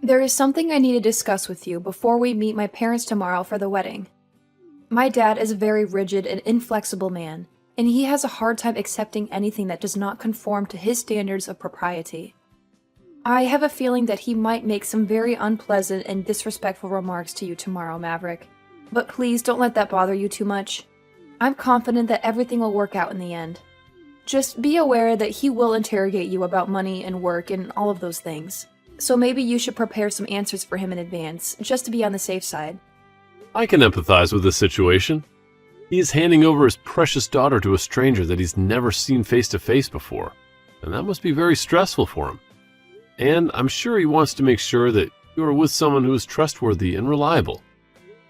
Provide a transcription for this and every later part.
There is something I need to discuss with you before we meet my parents tomorrow for the wedding. My dad is a very rigid and inflexible man, and he has a hard time accepting anything that does not conform to his standards of propriety. I have a feeling that he might make some very unpleasant and disrespectful remarks to you tomorrow, Maverick. But please don't let that bother you too much. I'm confident that everything will work out in the end. Just be aware that he will interrogate you about money and work and all of those things. So maybe you should prepare some answers for him in advance, just to be on the safe side. I can empathize with this situation. He is handing over his precious daughter to a stranger that he's never seen face to face before, and that must be very stressful for him. And I'm sure he wants to make sure that you are with someone who is trustworthy and reliable.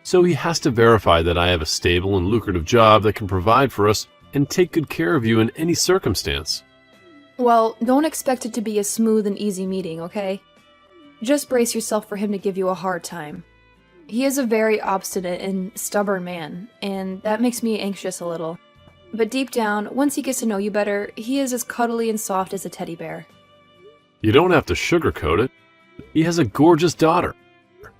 So he has to verify that I have a stable and lucrative job that can provide for us and take good care of you in any circumstance. Well, don't expect it to be a smooth and easy meeting, okay? Just brace yourself for him to give you a hard time. He is a very obstinate and stubborn man, and that makes me anxious a little. But deep down, once he gets to know you better, he is as cuddly and soft as a teddy bear. You don't have to sugarcoat it. He has a gorgeous daughter,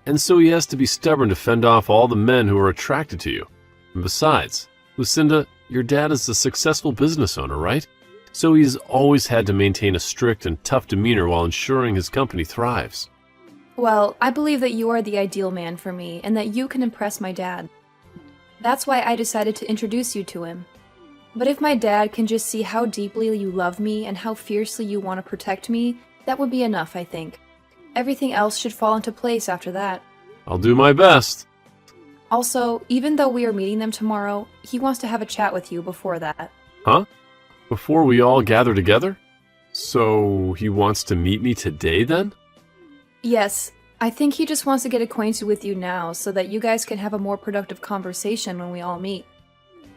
and so he has to be stubborn to fend off all the men who are attracted to you. And besides, Lucinda, your dad is a successful business owner, right? So he's always had to maintain a strict and tough demeanor while ensuring his company thrives. Well, I believe that you are the ideal man for me, and that you can impress my dad. That's why I decided to introduce you to him. But if my dad can just see how deeply you love me and how fiercely you want to protect me, that would be enough, I think. Everything else should fall into place after that. I'll do my best. Also, even though we are meeting them tomorrow, he wants to have a chat with you before that. Huh? Before we all gather together? So he wants to meet me today then? Yes, I think he just wants to get acquainted with you now so that you guys can have a more productive conversation when we all meet.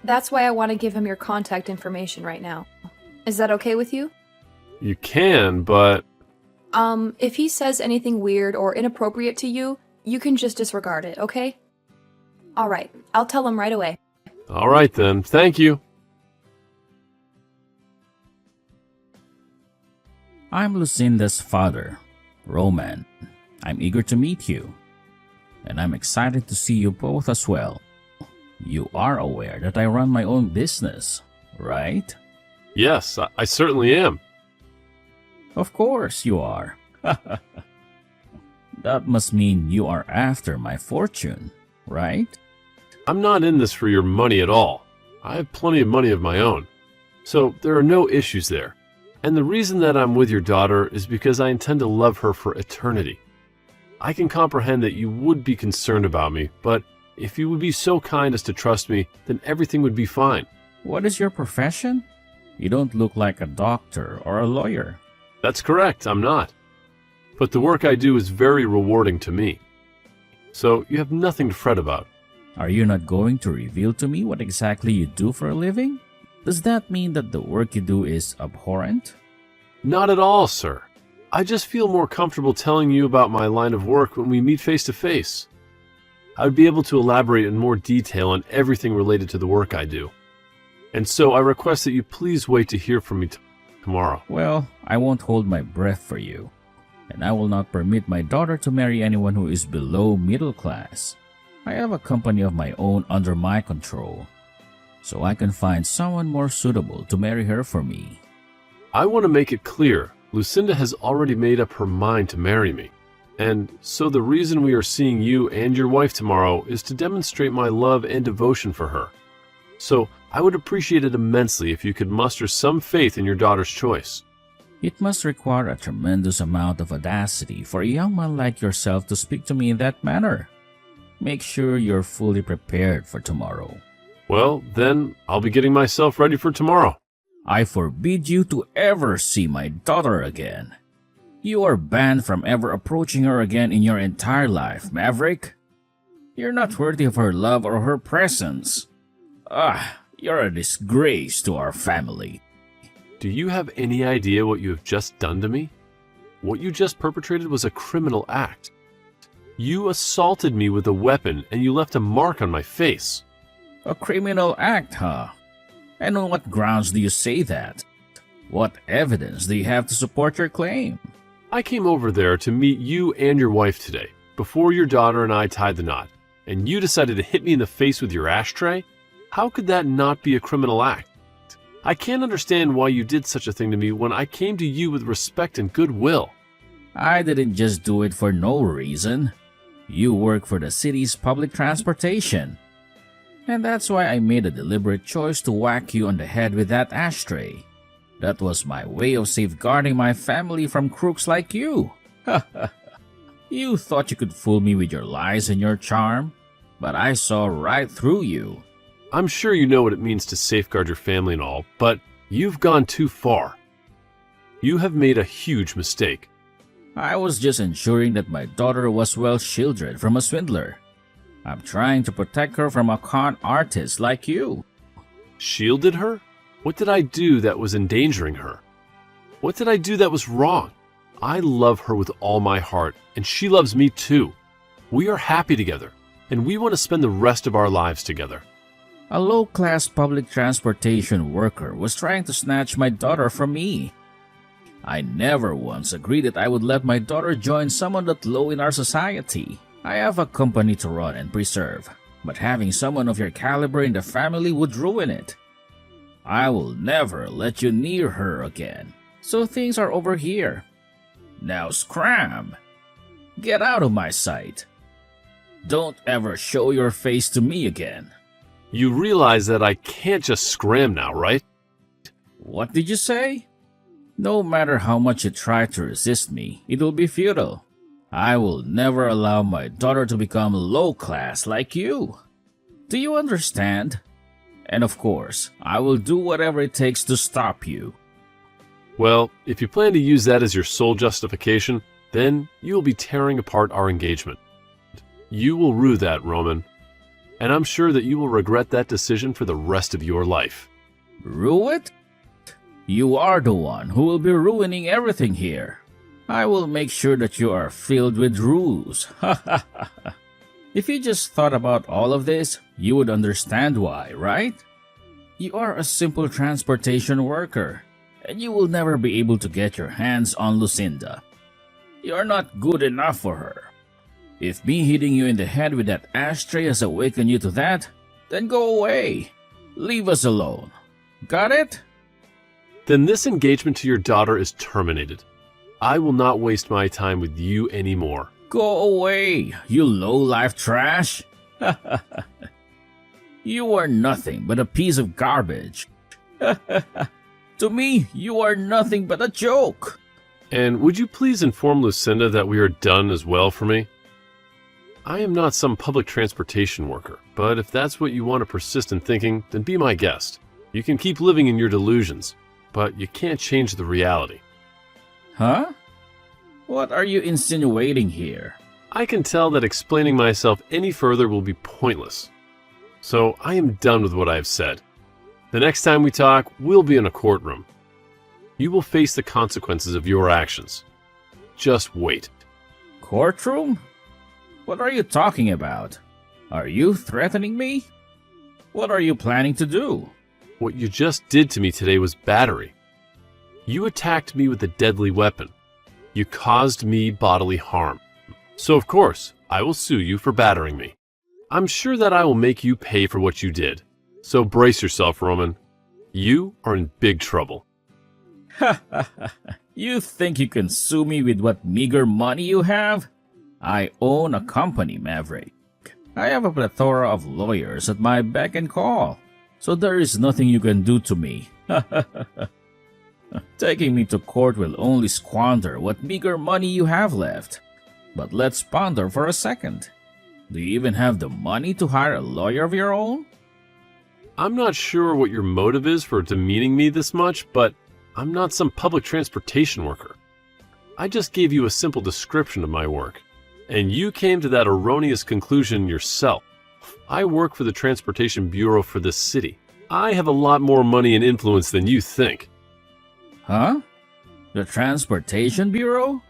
That's why I want to give him your contact information right now. Is that okay with you? You can, but... If he says anything weird or inappropriate to you, you can just disregard it, okay? Alright, I'll tell him right away. Alright then, thank you. I'm Lucinda's father, Roman. I'm eager to meet you, and I'm excited to see you both as well. You are aware that I run my own business, right? Yes, I certainly am. Of course you are. That must mean you are after my fortune, right? I'm not in this for your money at all. I have plenty of money of my own. So there are no issues there. And the reason that I'm with your daughter is because I intend to love her for eternity. I can comprehend that you would be concerned about me, but if you would be so kind as to trust me, then everything would be fine. What is your profession? You don't look like a doctor or a lawyer. That's correct, I'm not. But the work I do is very rewarding to me. So you have nothing to fret about. Are you not going to reveal to me what exactly you do for a living? Does that mean that the work you do is abhorrent? Not at all, sir. I just feel more comfortable telling you about my line of work when we meet face to face. I would be able to elaborate in more detail on everything related to the work I do. And so I request that you please wait to hear from me tomorrow. Well, I won't hold my breath for you, and I will not permit my daughter to marry anyone who is below middle class. I have a company of my own under my control, so I can find someone more suitable to marry her for me. I want to make it clear, Lucinda has already made up her mind to marry me. And so the reason we are seeing you and your wife tomorrow is to demonstrate my love and devotion for her. So I would appreciate it immensely if you could muster some faith in your daughter's choice. It must require a tremendous amount of audacity for a young man like yourself to speak to me in that manner. Make sure you're fully prepared for tomorrow. Well, then I'll be getting myself ready for tomorrow. I forbid you to ever see my daughter again. You are banned from ever approaching her again in your entire life, Maverick. You're not worthy of her love or her presence. You're a disgrace to our family. Do you have any idea what you have just done to me? What you just perpetrated was a criminal act. You assaulted me with a weapon and you left a mark on my face. A criminal act, huh? And on what grounds do you say that? What evidence do you have to support your claim? I came over there to meet you and your wife today, before your daughter and I tied the knot, and you decided to hit me in the face with your ashtray? How could that not be a criminal act? I can't understand why you did such a thing to me when I came to you with respect and goodwill. I didn't just do it for no reason. You work for the city's public transportation. And that's why I made a deliberate choice to whack you on the head with that ashtray. That was my way of safeguarding my family from crooks like you. You thought you could fool me with your lies and your charm, but I saw right through you. I'm sure you know what it means to safeguard your family and all, but you've gone too far. You have made a huge mistake. I was just ensuring that my daughter was well shielded from a swindler. I'm trying to protect her from a con artist like you. Shielded her? What did I do that was endangering her? What did I do that was wrong? I love her with all my heart, and she loves me too. We are happy together, and we want to spend the rest of our lives together. A low-class public transportation worker was trying to snatch my daughter from me. I never once agreed that I would let my daughter join someone that low in our society. I have a company to run and preserve, but having someone of your caliber in the family would ruin it. I will never let you near her again, so things are over here. Now scram! Get out of my sight. Don't ever show your face to me again. You realize that I can't just scram now, right? What did you say? No matter how much you try to resist me, it will be futile. I will never allow my daughter to become low class like you. Do you understand? And of course, I will do whatever it takes to stop you. Well, if you plan to use that as your sole justification, then you will be tearing apart our engagement. You will rue that, Roman. And I'm sure that you will regret that decision for the rest of your life. Rue it? You are the one who will be ruining everything here. I will make sure that you are filled with ruse. If you just thought about all of this, you would understand why, right? You are a simple transportation worker, and you will never be able to get your hands on Lucinda. You are not good enough for her. If me hitting you in the head with that ashtray has awakened you to that, then go away. Leave us alone. Got it? Then this engagement to your daughter is terminated. I will not waste my time with you anymore. Go away, you low-life trash. You are nothing but a piece of garbage. To me, you are nothing but a joke. And would you please inform Lucinda that we are done as well for me? I am not some public transportation worker, but if that's what you want to persist in thinking, then be my guest. You can keep living in your delusions, but you can't change the reality. Huh? What are you insinuating here? I can tell that explaining myself any further will be pointless. So I am done with what I have said. The next time we talk, we'll be in a courtroom. You will face the consequences of your actions. Just wait. Courtroom? What are you talking about? Are you threatening me? What are you planning to do? What you just did to me today was battery. You attacked me with a deadly weapon. You caused me bodily harm. So of course, I will sue you for battering me. I'm sure that I will make you pay for what you did. So brace yourself, Roman. You are in big trouble. You think you can sue me with what meager money you have? I own a company, Maverick. I have a plethora of lawyers at my beck and call, so there is nothing you can do to me. Taking me to court will only squander what meager money you have left. But let's ponder for a second. Do you even have the money to hire a lawyer of your own? I'm not sure what your motive is for demeaning me this much, but I'm not some public transportation worker. I just gave you a simple description of my work, and you came to that erroneous conclusion yourself. I work for the Transportation Bureau for this city. I have a lot more money and influence than you think. Huh? The Transportation Bureau?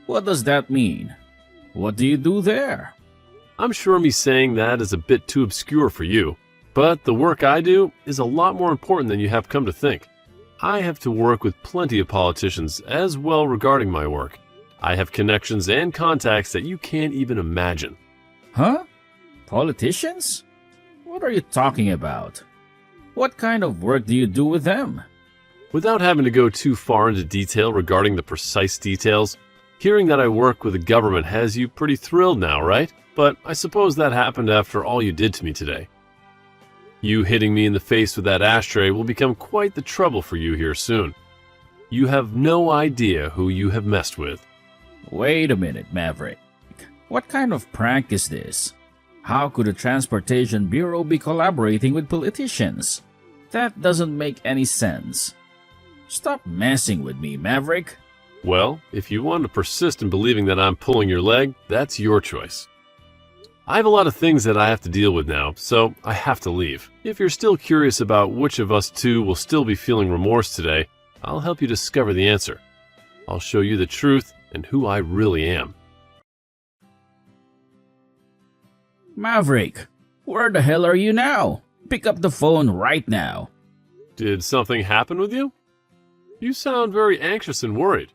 What does that mean? What do you do there? I'm sure me saying that is a bit too obscure for you, but the work I do is a lot more important than you have come to think. I have to work with plenty of politicians as well regarding my work, I have connections and contacts that you can't even imagine. Huh? Politicians? What are you talking about? What kind of work do you do with them? Without having to go too far into detail regarding the precise details, hearing that I work with the government has you pretty thrilled now, right? But I suppose that happened after all you did to me today. You hitting me in the face with that ashtray will become quite the trouble for you here soon. You have no idea who you have messed with. Wait a minute, Maverick. What kind of prank is this? How could the Transportation Bureau be collaborating with politicians? That doesn't make any sense. Stop messing with me, Maverick. Well, if you want to persist in believing that I'm pulling your leg, that's your choice. I have a lot of things that I have to deal with now, so I have to leave. If you're still curious about which of us two will still be feeling remorse today, I'll help you discover the answer. I'll show you the truth and who I really am. Maverick, where the hell are you now? Pick up the phone right now. Did something happen with you? You sound very anxious and worried.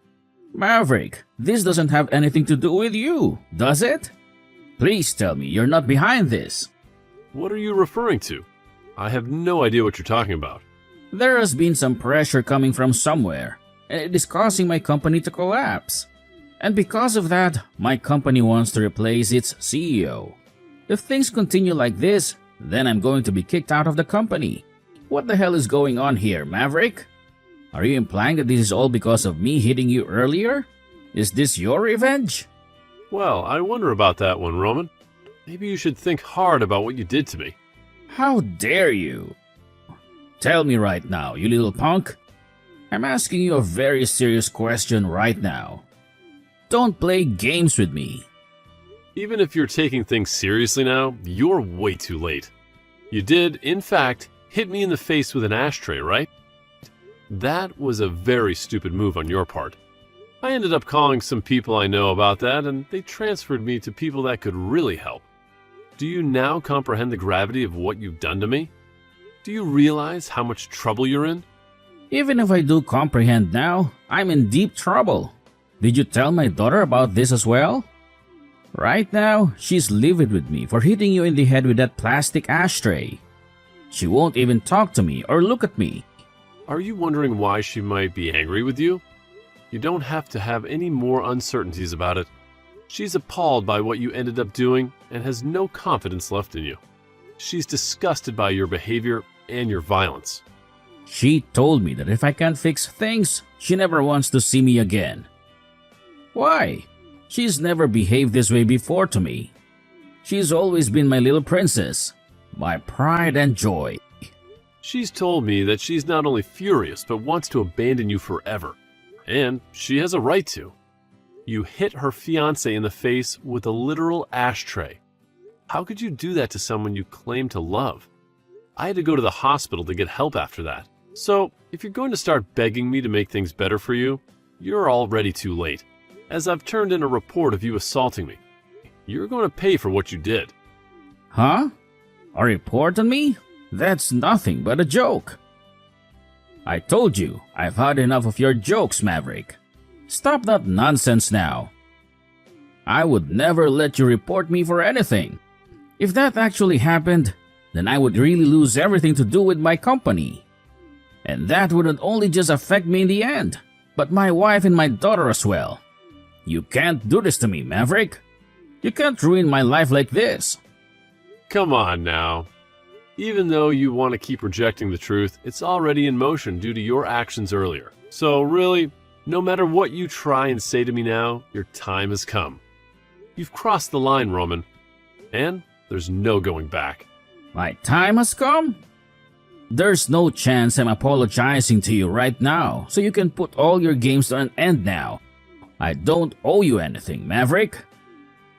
Maverick, this doesn't have anything to do with you, does it? Please tell me you're not behind this. What are you referring to? I have no idea what you're talking about. There has been some pressure coming from somewhere, and it is causing my company to collapse. And because of that, my company wants to replace its CEO. If things continue like this, then I'm going to be kicked out of the company. What the hell is going on here, Maverick? Are you implying that this is all because of me hitting you earlier? Is this your revenge? Well, I wonder about that one, Roman. Maybe you should think hard about what you did to me. How dare you? Tell me right now, you little punk. I'm asking you a very serious question right now. Don't play games with me. Even if you're taking things seriously now, you're way too late. You did, in fact, hit me in the face with an ashtray, right? That was a very stupid move on your part. I ended up calling some people I know about that, and they transferred me to people that could really help. Do you now comprehend the gravity of what you've done to me? Do you realize how much trouble you're in? Even if I do comprehend now, I'm in deep trouble. Did you tell my daughter about this as well? Right now, she's livid with me for hitting you in the head with that plastic ashtray. She won't even talk to me or look at me. Are you wondering why she might be angry with you? You don't have to have any more uncertainties about it. She's appalled by what you ended up doing and has no confidence left in you. She's disgusted by your behavior and your violence. She told me that if I can't fix things, she never wants to see me again. Why? She's never behaved this way before to me. She's always been my little princess, my pride and joy. She's told me that she's not only furious but wants to abandon you forever. And she has a right to. You hit her fiancé in the face with a literal ashtray. How could you do that to someone you claim to love? I had to go to the hospital to get help after that. So, if you're going to start begging me to make things better for you, you're already too late, as I've turned in a report of you assaulting me. You're going to pay for what you did. Huh? A report on me? That's nothing but a joke. I told you, I've had enough of your jokes, Maverick. Stop that nonsense now. I would never let you report me for anything. If that actually happened, then I would really lose everything to do with my company. And that wouldn't only just affect me in the end, but my wife and my daughter as well. You can't do this to me, Maverick. You can't ruin my life like this. Come on now. Even though you want to keep rejecting the truth, it's already in motion due to your actions earlier. So really, no matter what you try and say to me now, your time has come. You've crossed the line, Roman. And there's no going back. My time has come? There's no chance I'm apologizing to you right now, so you can put all your games to an end now. I don't owe you anything, Maverick.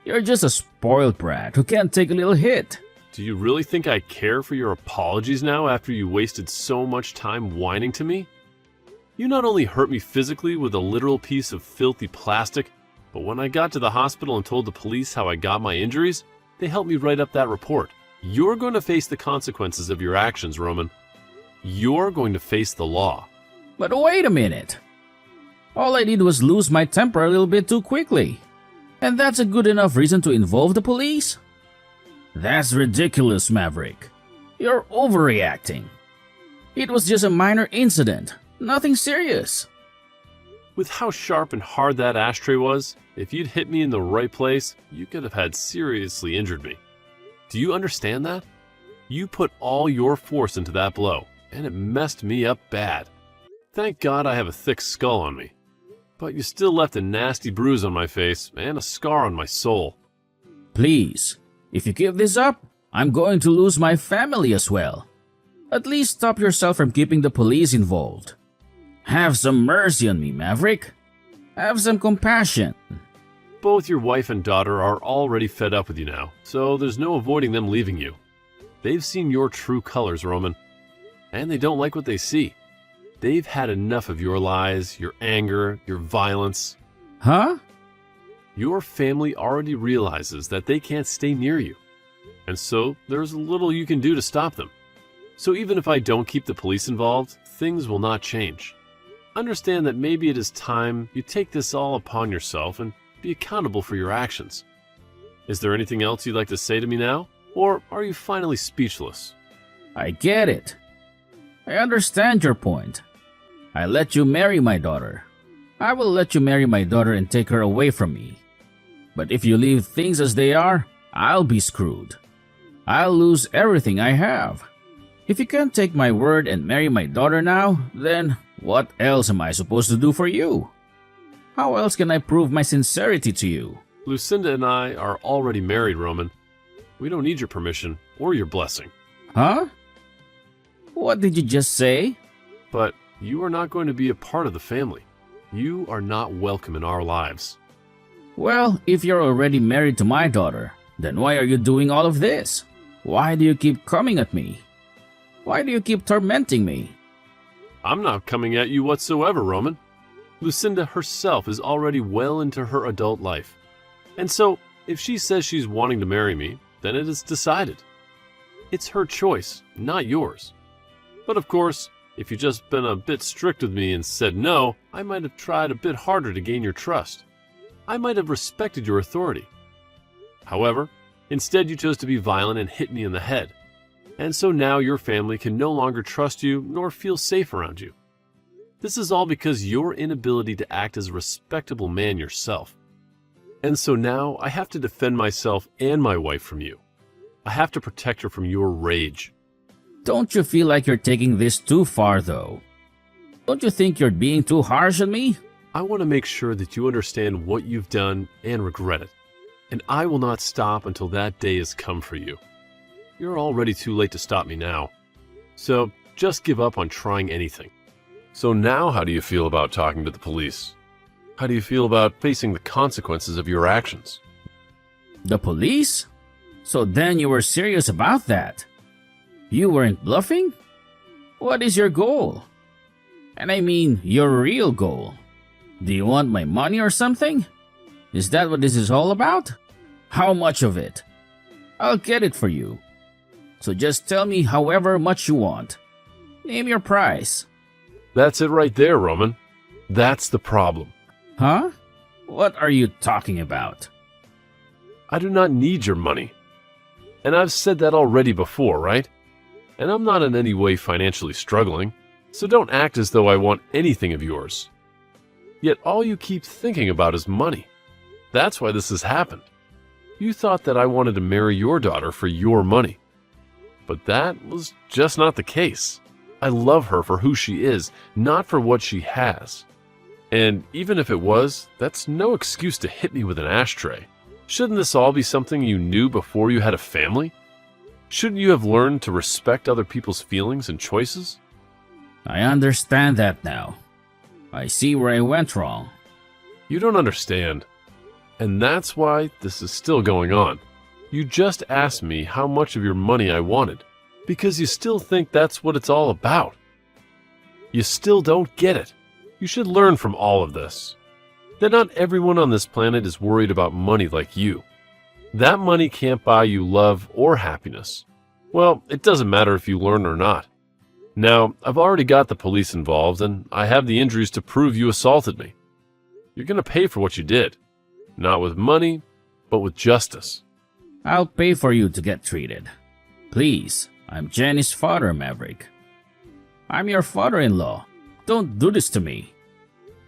You're just a spoiled brat who can't take a little hit. Do you really think I care for your apologies now after you wasted so much time whining to me? You not only hurt me physically with a literal piece of filthy plastic, but when I got to the hospital and told the police how I got my injuries, they helped me write up that report. You're going to face the consequences of your actions, Roman. You're going to face the law. But wait a minute. All I did was lose my temper a little bit too quickly. And that's a good enough reason to involve the police? That's ridiculous, Maverick. You're overreacting. It was just a minor incident, nothing serious. With how sharp and hard that ashtray was, if you'd hit me in the right place, you could have had seriously injured me. Do you understand that? You put all your force into that blow, and it messed me up bad. Thank God I have a thick skull on me. But you still left a nasty bruise on my face and a scar on my soul. Please, if you give this up, I'm going to lose my family as well. At least stop yourself from keeping the police involved. Have some mercy on me, Maverick. Have some compassion. Both your wife and daughter are already fed up with you now, so there's no avoiding them leaving you. They've seen your true colors, Roman, and they don't like what they see. They've had enough of your lies, your anger, your violence. Huh? Your family already realizes that they can't stay near you, and so there's little you can do to stop them. So even if I don't keep the police involved, things will not change. Understand that maybe it is time you take this all upon yourself and be accountable for your actions. Is there anything else you'd like to say to me now? Or are you finally speechless? I get it. I understand your point. I let you marry my daughter. I will let you marry my daughter and take her away from me. But if you leave things as they are, I'll be screwed. I'll lose everything I have. If you can't take my word and marry my daughter now, then what else am I supposed to do for you? How else can I prove my sincerity to you? Lucinda and I are already married, Roman. We don't need your permission or your blessing. Huh? What did you just say? But you are not going to be a part of the family. You are not welcome in our lives. Well, if you're already married to my daughter, then why are you doing all of this? Why do you keep coming at me? Why do you keep tormenting me? I'm not coming at you whatsoever, Roman. Lucinda herself is already well into her adult life. And so, if she says she's wanting to marry me, then it is decided. It's her choice, not yours. But of course, if you'd just been a bit strict with me and said no, I might have tried a bit harder to gain your trust. I might have respected your authority. However, instead you chose to be violent and hit me in the head. And so now your family can no longer trust you nor feel safe around you. This is all because your inability to act as a respectable man yourself. And so now I have to defend myself and my wife from you. I have to protect her from your rage. Don't you feel like you're taking this too far, though? Don't you think you're being too harsh on me? I want to make sure that you understand what you've done and regret it. And I will not stop until that day has come for you. You're already too late to stop me now. So just give up on trying anything. So now how do you feel about talking to the police? How do you feel about facing the consequences of your actions? The police? So then you were serious about that? You weren't bluffing? What is your goal? And I mean your real goal. Do you want my money or something? Is that what this is all about? How much of it? I'll get it for you. So just tell me however much you want. Name your price. That's it right there, Roman. That's the problem. Huh? What are you talking about? I do not need your money. And I've said that already before, right? And I'm not in any way financially struggling, so don't act as though I want anything of yours. Yet all you keep thinking about is money. That's why this has happened. You thought that I wanted to marry your daughter for your money. But that was just not the case. I love her for who she is, not for what she has. And even if it was, that's no excuse to hit me with an ashtray. Shouldn't this all be something you knew before you had a family? Shouldn't you have learned to respect other people's feelings and choices? I understand that now. I see where I went wrong. You don't understand. And that's why this is still going on. You just asked me how much of your money I wanted, because you still think that's what it's all about. You still don't get it. You should learn from all of this. That not everyone on this planet is worried about money like you. That money can't buy you love or happiness. Well, it doesn't matter if you learn or not. Now, I've already got the police involved, and I have the injuries to prove you assaulted me. You're going to pay for what you did. Not with money, but with justice. I'll pay for you to get treated. Please, I'm Jenny's father, Maverick. I'm your father-in-law. Don't do this to me.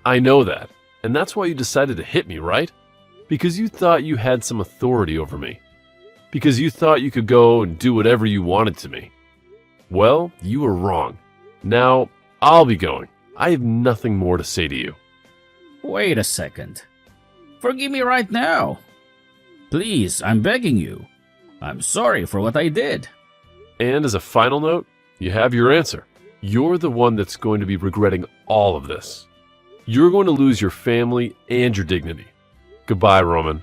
I know that, and that's why you decided to hit me, right? Because you thought you had some authority over me. Because you thought you could go and do whatever you wanted to me. Well, you were wrong. Now, I'll be going. I have nothing more to say to you. Wait a second. Forgive me right now. Please, I'm begging you. I'm sorry for what I did. And as a final note, you have your answer. You're the one that's going to be regretting all of this. You're going to lose your family and your dignity. Goodbye, Roman.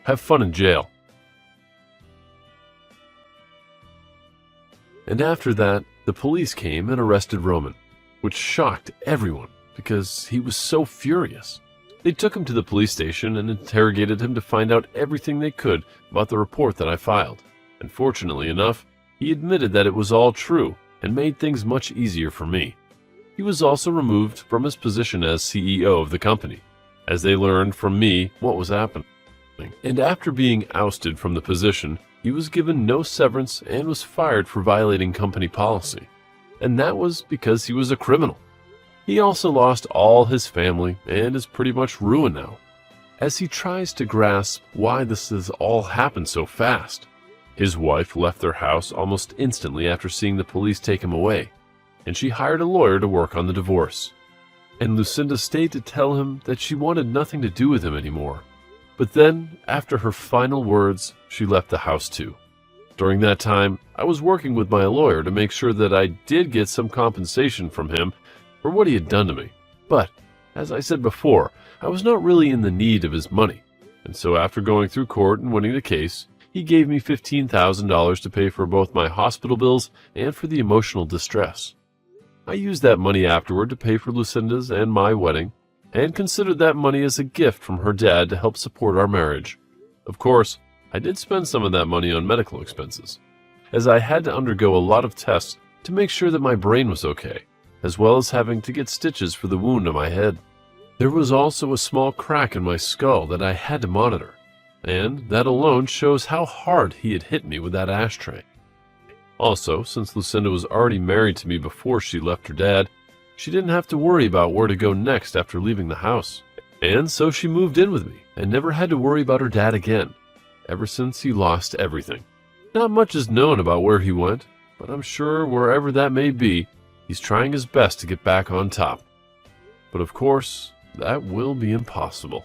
Have fun in jail. And after that, the police came and arrested Roman, which shocked everyone because he was so furious. They took him to the police station and interrogated him to find out everything they could about the report that I filed. And fortunately enough, he admitted that it was all true and made things much easier for me. He was also removed from his position as CEO of the company, as they learned from me what was happening. And after being ousted from the position, he was given no severance and was fired for violating company policy. And that was because he was a criminal. He also lost all his family and is pretty much ruined now, as he tries to grasp why this has all happened so fast. His wife left their house almost instantly after seeing the police take him away, and she hired a lawyer to work on the divorce. And Lucinda stayed to tell him that she wanted nothing to do with him anymore. But then, after her final words, she left the house too. During that time, I was working with my lawyer to make sure that I did get some compensation from him for what he had done to me. But, as I said before, I was not really in the need of his money. And so after going through court and winning the case, he gave me $15,000 to pay for both my hospital bills and for the emotional distress. I used that money afterward to pay for Lucinda's and my wedding, and considered that money as a gift from her dad to help support our marriage. Of course, I did spend some of that money on medical expenses, as I had to undergo a lot of tests to make sure that my brain was okay, as well as having to get stitches for the wound on my head. There was also a small crack in my skull that I had to monitor, and that alone shows how hard he had hit me with that ashtray. Also, since Lucinda was already married to me before she left her dad, she didn't have to worry about where to go next after leaving the house. And so she moved in with me and never had to worry about her dad again, ever since he lost everything. Not much is known about where he went, but I'm sure wherever that may be, he's trying his best to get back on top. But of course, that will be impossible.